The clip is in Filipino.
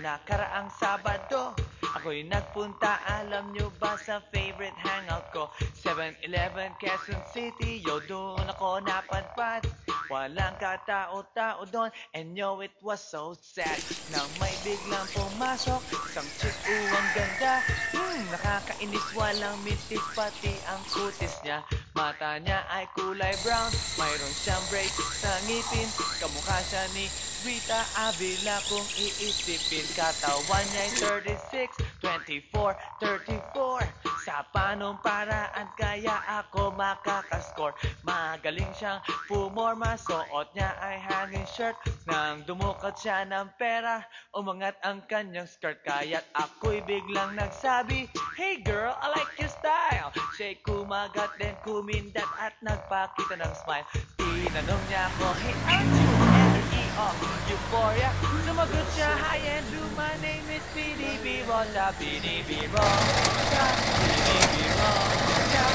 nakaraang Sabado. Ako'y nagpunta, alam nyo ba, sa favorite hangout ko, 7-Eleven, Quezon City. Yo, doon ako napadpad. Walang katao-tao doon, and yo, it was so sad nang may biglang pumasok isang chick, ang ganda. Nakakainis, walang mintis, pati ang kutis niya. Mata niya ay kulay brown, mayroon siyang brace sa ngipin. Kamukha siya ni Rita Avila kung iisipin. Katawan niya'y 36, 24, 34. Sa panong paraan kaya ako makakascore? Magaling siyang pumorma, suot niya ay hanging shirt. Nang dumukot siya ng pera, umangat ang kanyang skirt. Kaya't ako'y biglang nagsabi, "Hey girl, I like your style." Siya'y kumagat, then kumindat at nagpakita ng smile. Tinanong niya ako, "Hey, aren't you Energy of Euphoria?" Sumagot siya, "Hi and do, my name is PDB Rosa, PDB Rosa, PDB Rosa."